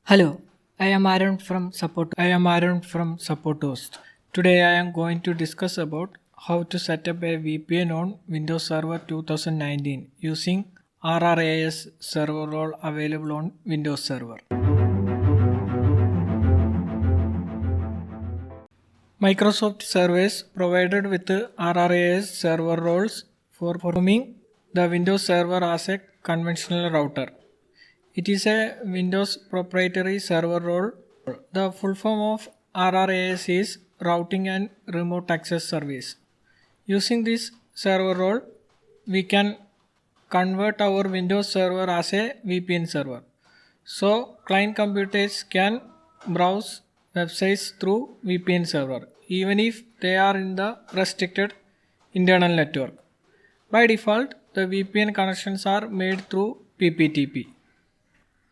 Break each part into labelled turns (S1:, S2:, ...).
S1: Hello, I am Aaron from Support Host. Today I am going to discuss about how to set up a VPN on Windows Server 2019 using RRAS server role available on Windows Server. Microsoft Service provided with RRAS server roles for performing the Windows Server as a conventional router. It is a Windows proprietary server role. The full form of RRAS is Routing and Remote Access Service. Using this server role, we can convert our Windows server as a VPN server. So, client computers can browse websites through VPN server even if they are in the restricted internal network. By default, the VPN connections are made through PPTP.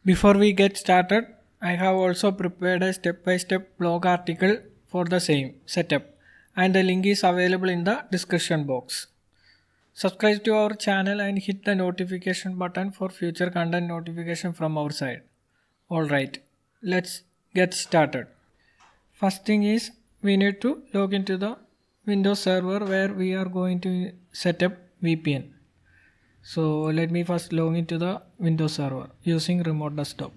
S1: Before we get started, I have also prepared a step-by-step blog article for the same setup and the link is available in the description box. Subscribe to our channel and hit the notification button for future content notification from our side. Alright, let's get started. First thing is we need to log into the Windows server where we are going to set up VPN. So let me first log into the Windows server using remote desktop.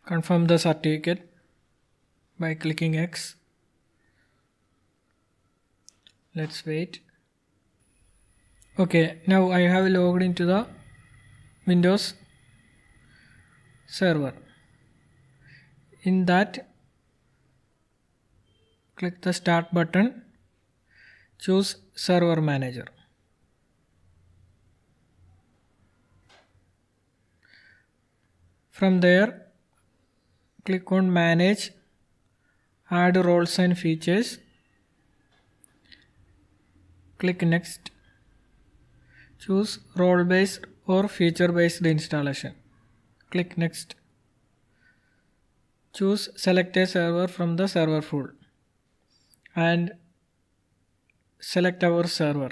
S1: Confirm the certificate by clicking X. Let's wait. Okay, now I have logged into the Windows server. In that, click the start button, choose server manager. From there, click on manage, add roles and features, click next, choose role based or feature based installation, click next, choose select a server from the server pool and select our server,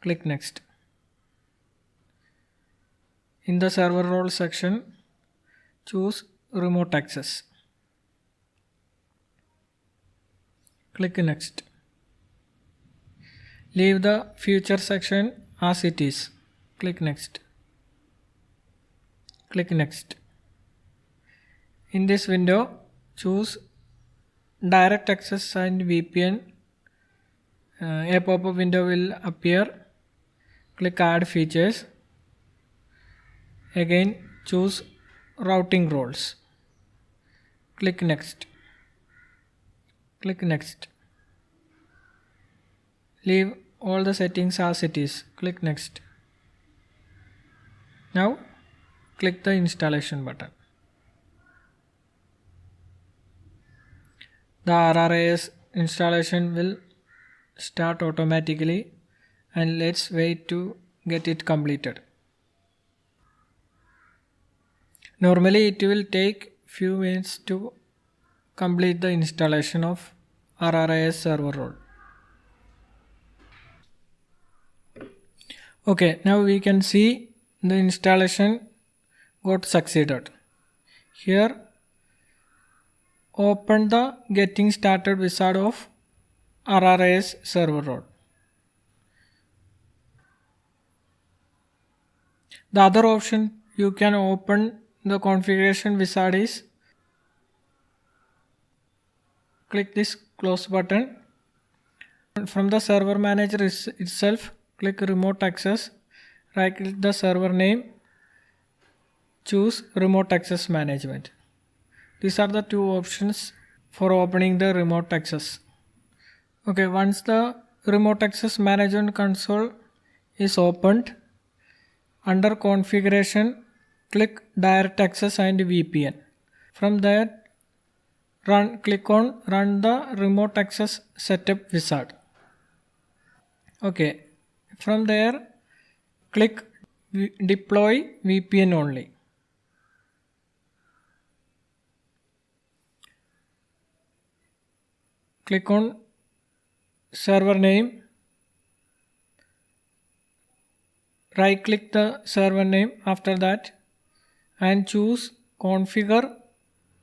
S1: click next. In the server role section, choose remote access, click next. Leave the feature section as it is, click next, click next. In this window, choose direct access and VPN. A pop-up window will appear, click add features. Again choose routing roles, click next, click next. Leave all the settings as it is, click next. Now click the installation button. The RRAS installation will start automatically and let's wait to get it completed. Normally it will take few minutes to complete the installation of RRAS server role. Okay, now we can see the installation got succeeded. Here open the getting started wizard of RRAS server role. The other option you can open the configuration wizard is click this close button. From the server manager itself, click remote access, right click the server name, choose remote access management. These are the two options for opening the remote access. Okay, once the remote access management console is opened, under configuration, click direct access and VPN. From there, click on run the remote access setup wizard. Okay, from there click deploy VPN only. click on server name, right click the server name after that and choose configure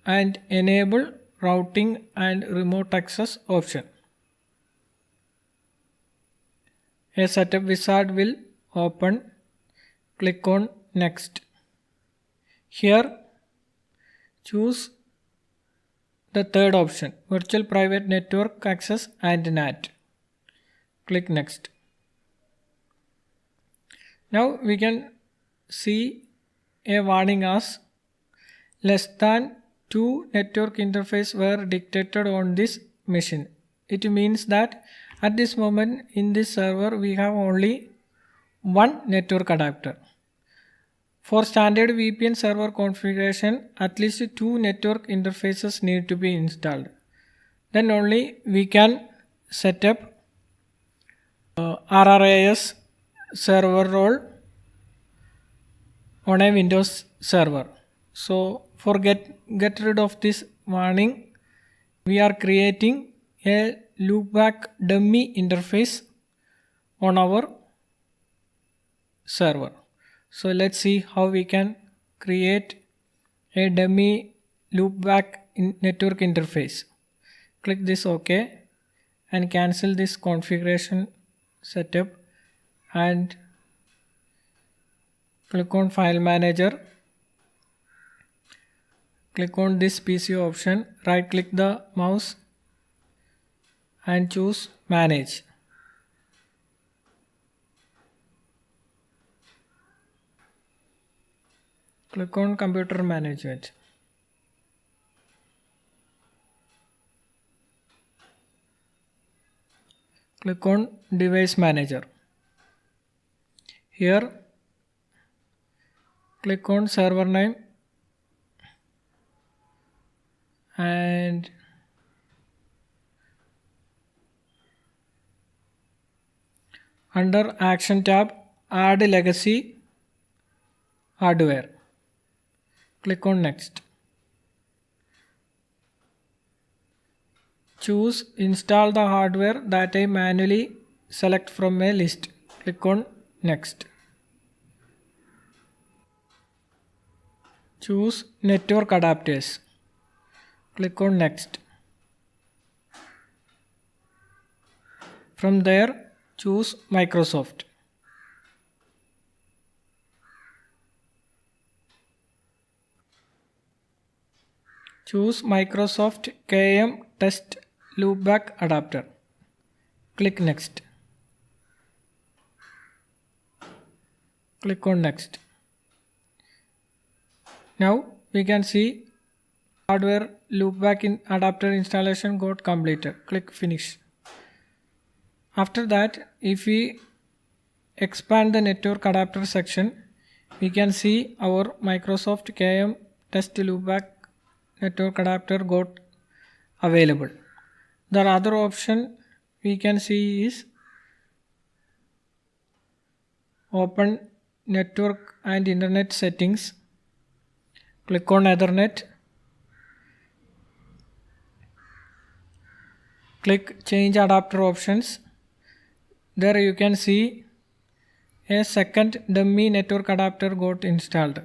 S1: and enable routing and remote access option. A setup wizard will open. Click on next. Here choose the third option, virtual private network access and NAT. Click next. Now we can see a warning as less than 2 network interface were detected on this machine. It means that at this moment in this server we have only one network adapter. For standard VPN server configuration, at least 2 network interfaces need to be installed. Then only we can set up RRAS server role on a Windows server. So for get rid of this warning, we are creating a loopback dummy interface on our server. So let's see how we can create a dummy loopback network interface. Click this OK and cancel this configuration setup and click on File Manager. Click on this PC option, right click the mouse and choose Manage. Click on Computer Management. Click on Device Manager. Here click on server name and under Action tab, add legacy hardware. Click on Next. Choose Install the hardware that I manually select from a list. Click on Next. Choose Network Adapters. Click on Next. From there, choose Microsoft. Choose Microsoft KM Test Loopback Adapter. Click Next. Click on Next. Now we can see hardware loopback adapter installation got completed. Click Finish. After that, if we expand the network adapter section, we can see our Microsoft KM Test Loopback network adapter got available. The other option we can see is open network and internet settings. Click on Ethernet. Click change adapter options. There you can see a second dummy network adapter got installed.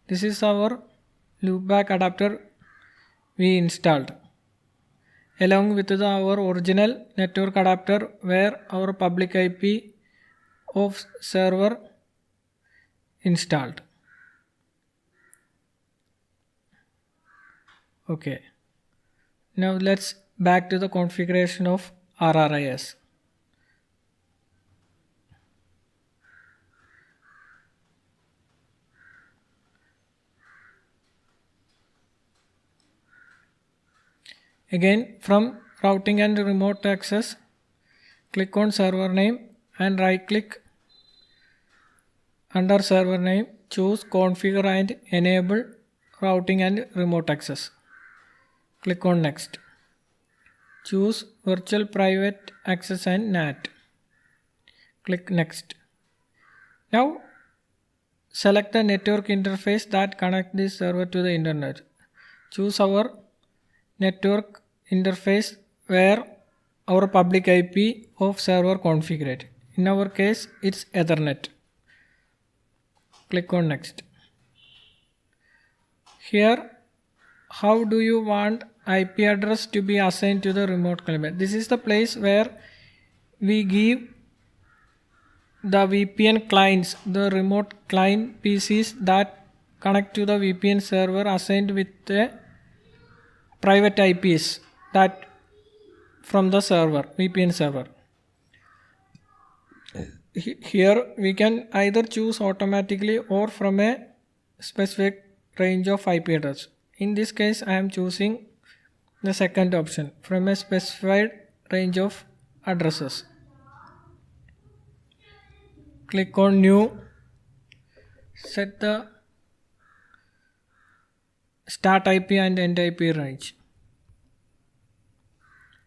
S1: This is our loopback adapter we installed along with our original network adapter where our public IP of server installed. Okay. Now let's back to the configuration of RRIS. Again, from routing and remote access, click on server name and right click under server name, choose configure and enable routing and remote access. Click on next. Choose virtual private access and NAT. Click next. Now select the network interface that connects this server to the internet. Choose our network interface where our public IP of server configured. In our case, it's Ethernet. Click on next. Here, how do you want IP address to be assigned to the remote client? This is the place where we give the VPN clients, the remote client PCs that connect to the VPN server assigned with the private IPs that from the server, VPN server. Here we can either choose automatically or from a specific range of IP address. In this case, I am choosing the second option, from a specified range of addresses. Click on new, set the start IP and end IP range.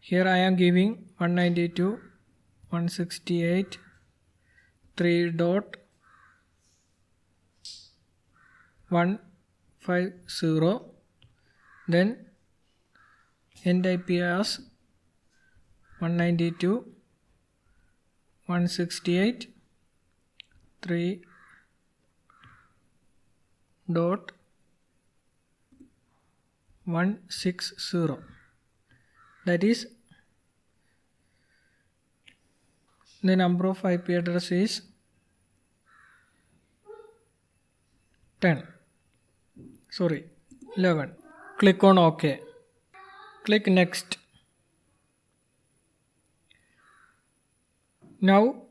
S1: Here I am giving 192.168.3.150, then end IP as 192.168.3.160. That is, the number of IP address is 11. Click on OK. Click next. Now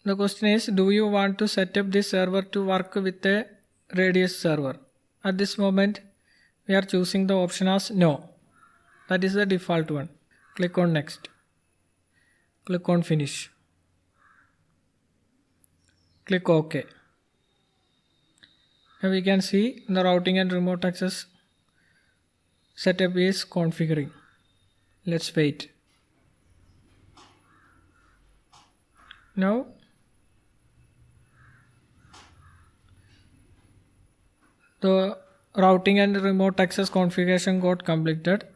S1: the question is, do you want to set up this server to work with a Radius server? At this moment we are choosing the option as no. That is the default one. Click on next. Click on finish. Click OK. Now we can see the routing and remote access setup is configuring. Let's wait. Now the routing and remote access configuration got completed.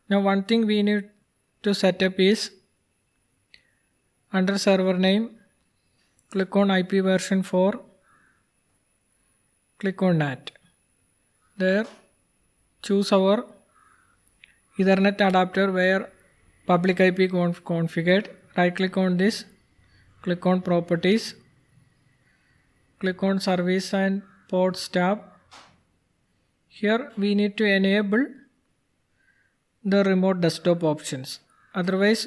S1: Now one thing we need to set up is, under server name, click on IP version 4, click on NAT. There choose our Ethernet adapter where public IP configured. Right click on this, click on properties, click on service and ports tab. Here we need to enable the remote desktop options, otherwise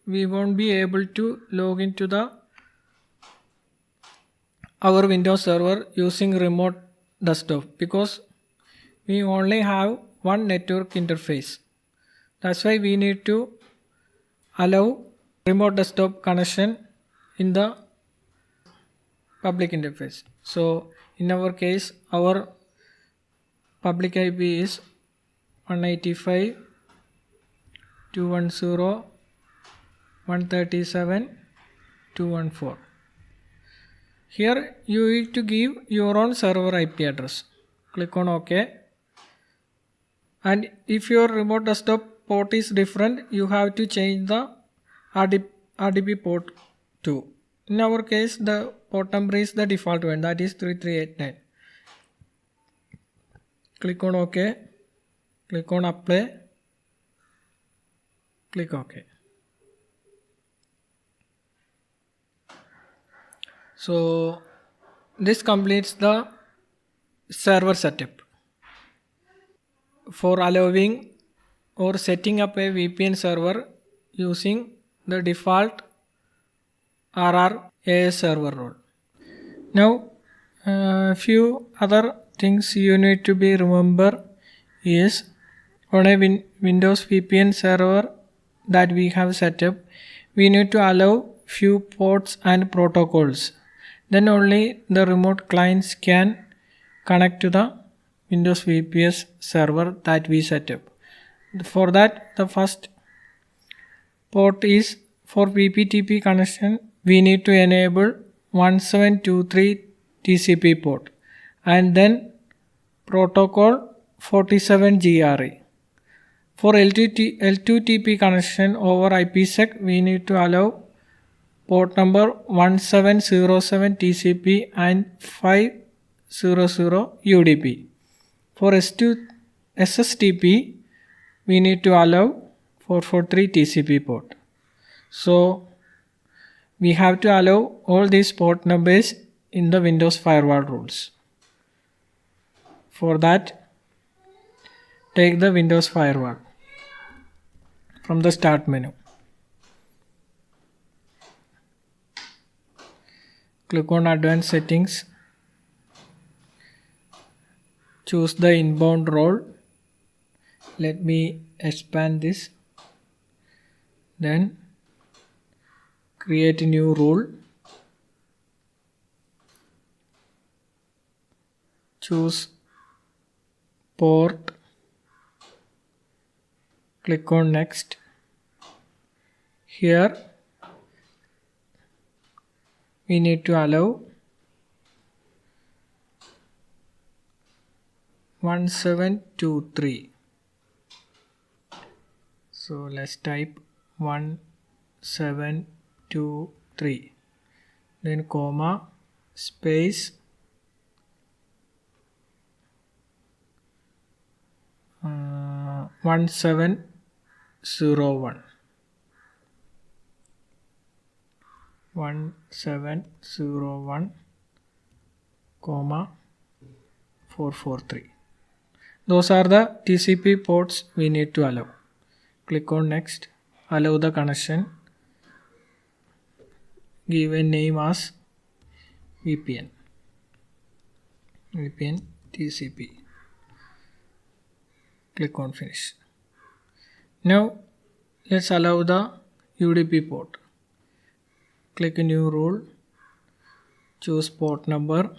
S1: we won't be able to log into our Windows server using remote desktop, because we only have one network interface. That's why we need to allow remote desktop connection in the public interface. So in our case, our public IP is 185.210.137.214. Here you need to give your own server IP address. Click on OK. And if your remote desktop port is different, you have to change the RDP port too. In our case, the port number is the default one, that is 3389. Click on OK. Click on apply. Click OK. So this completes the server setup. For allowing or setting up a VPN server using the default RRAS server role. Now a few other things you need to be remember is, on a Windows VPN server that we have set up, we need to allow few ports and protocols. Then only the remote clients can connect to the Windows VPS server that we set up. For that, the first port is for PPTP connection. We need to enable 1723 TCP port and then protocol 47 GRE. For L2TP connection over IPsec, we need to allow port number 1707 TCP and 500 UDP. For SSTP, we need to allow 443 TCP port. So we have to allow all these port numbers in the Windows firewall rules. For that, take the Windows firewall from the start menu. Click on advanced settings. Choose the inbound role. Let me expand this. Then create a new rule. Choose port. Click on next. Here we need to allow 1723. So let's type 1723, then comma, space, 1701, 1701, comma, 443. Those are the TCP ports we need to allow. Click on next. Allow the connection. Give a name as VPN. VPN TCP. Click on finish. Now let's allow the UDP port. Click a new rule. Choose port number.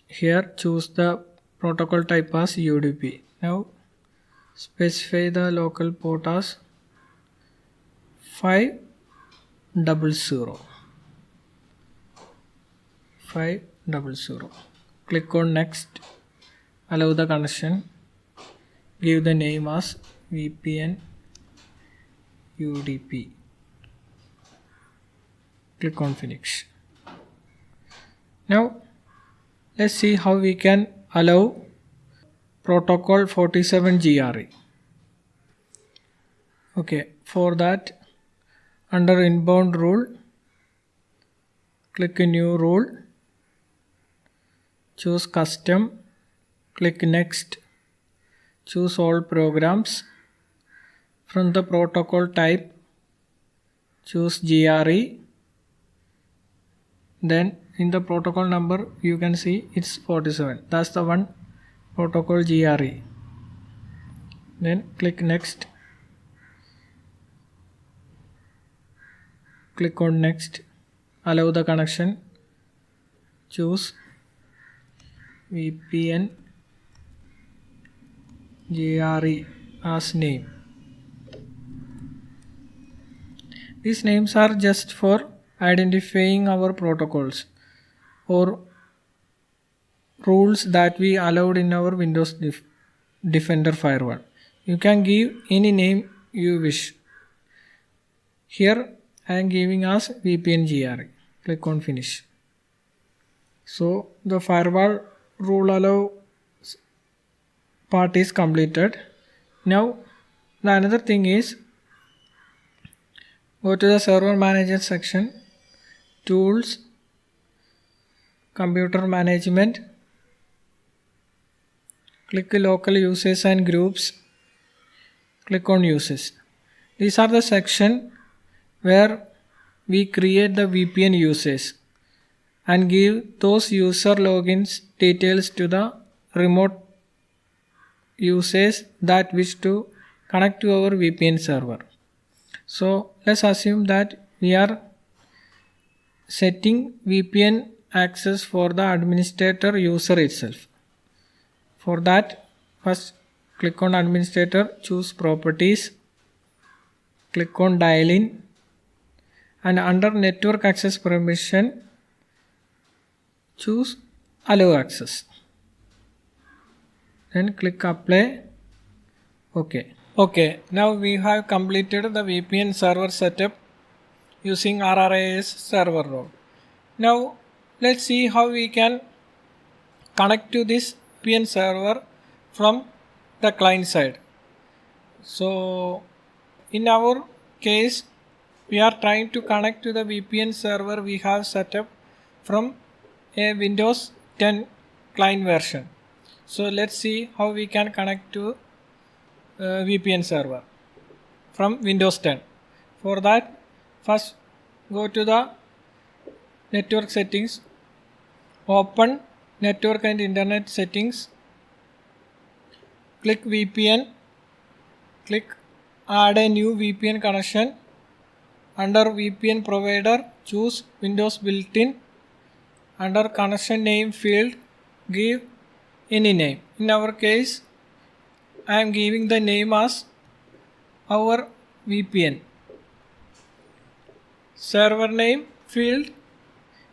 S1: Here choose the protocol type as UDP. Now specify the local port as 500. 500. Click on next. Allow the connection. Give the name as VPN UDP. Click on finish. Now let's see how we can allow protocol 47 GRE. Okay, for that, under inbound rule, click a new rule, choose custom, click next, choose all programs. From the protocol type, choose GRE. Then in the protocol number you can see it's 47. That's the one protocol GRE. Then click next. Click on next. Allow the connection. Choose VPN GRE as name. These names are just for identifying our protocols or rules that we allowed in our Windows Defender firewall. You can give any name you wish. Here I am giving as VPN GRE. Click on finish. So the firewall rule allow part is completed. Now the another thing is, go to the server manager section, tools, computer management, click local uses and groups, click on uses. These are the section where we create the VPN uses and give those user logins details to the remote users that wish to connect to our VPN server. So let's assume that we are setting VPN access for the administrator user itself. For that, first click on administrator, choose properties, click on dial in, and under network access permission, choose allow access. Then click apply. Okay, now we have completed the VPN server setup using RRAS server role. Now let's see how we can connect to this VPN server from the client side. So in our case, we are trying to connect to the VPN server we have set up from a Windows 10 client version. So let's see how we can connect to VPN server from Windows 10. For that, first go to the network settings, open network and internet settings, click VPN, click add a new VPN connection. Under VPN provider, choose Windows built-in. Under connection name field, give any name. In our case, I am giving the name as our VPN. Server name field,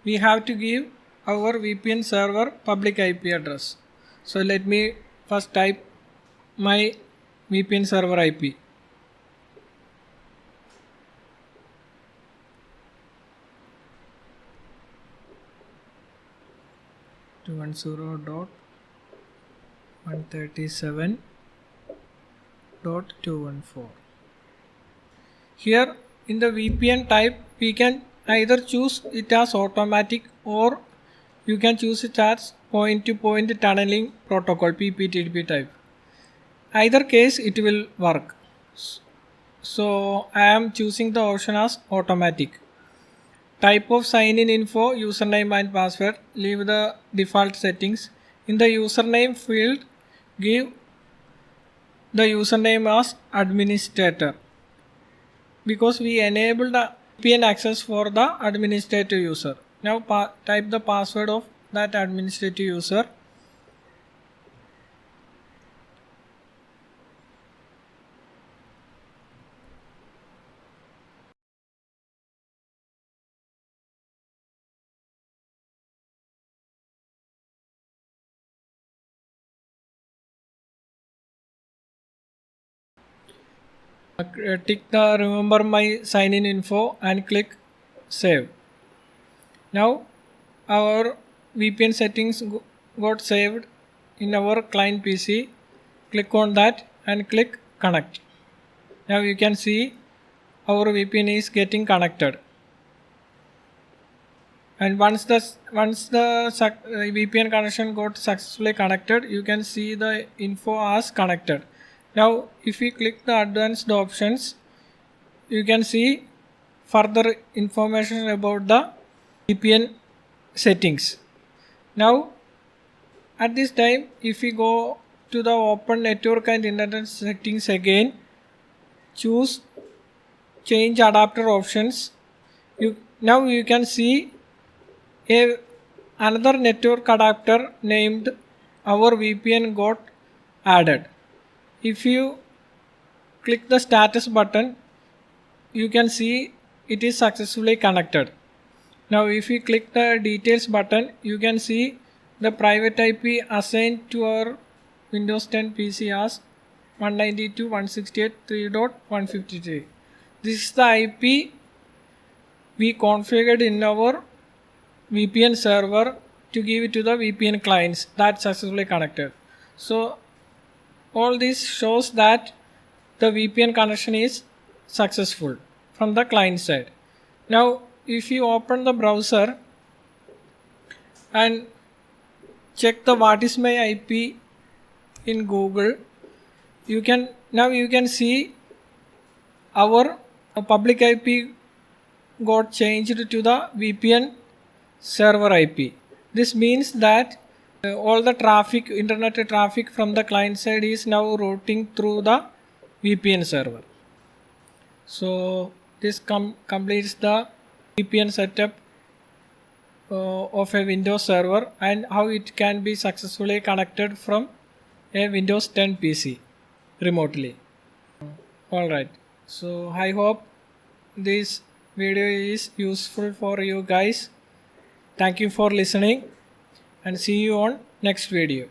S1: we have to give our VPN server public IP address. So let me first type my VPN server IP. Two 110.137.214. Here in the VPN type, we can either choose it as automatic or you can choose it as point-to-point tunneling protocol PPTP type. Either case it will work. So I am choosing the option as automatic. Type of sign-in info, username and password, leave the default settings. In the username field, give the username as administrator because we enabled the VPN access for the administrative user. Now type the password of that administrative user. Tick the remember my sign in info and click save. Now our VPN settings got saved in our client PC. Click on that and click connect. Now you can see our VPN is getting connected. And once the VPN connection got successfully connected, you can see the info as connected. Now if we click the advanced options, you can see further information about the VPN settings. Now at this time, if we go to the open network and internet settings again, choose change adapter options. Now you can see another network adapter named our VPN got added. If you click the status button, you can see it is successfully connected. Now if you click the details button, you can see the private IP assigned to our Windows 10 PC as 192.168.3.153. This is the IP we configured in our VPN server to give it to the VPN clients that successfully connected. So all this shows that the VPN connection is successful from the client side. Now if you open the browser and check the what is my IP in Google, you can see our public IP got changed to the VPN server IP. This means that all the traffic, internet traffic from the client side is now routing through the VPN server. So this completes the VPN setup of a Windows server and how it can be successfully connected from a Windows 10 PC remotely. Alright, so I hope this video is useful for you guys. Thank you for listening and see you on next video.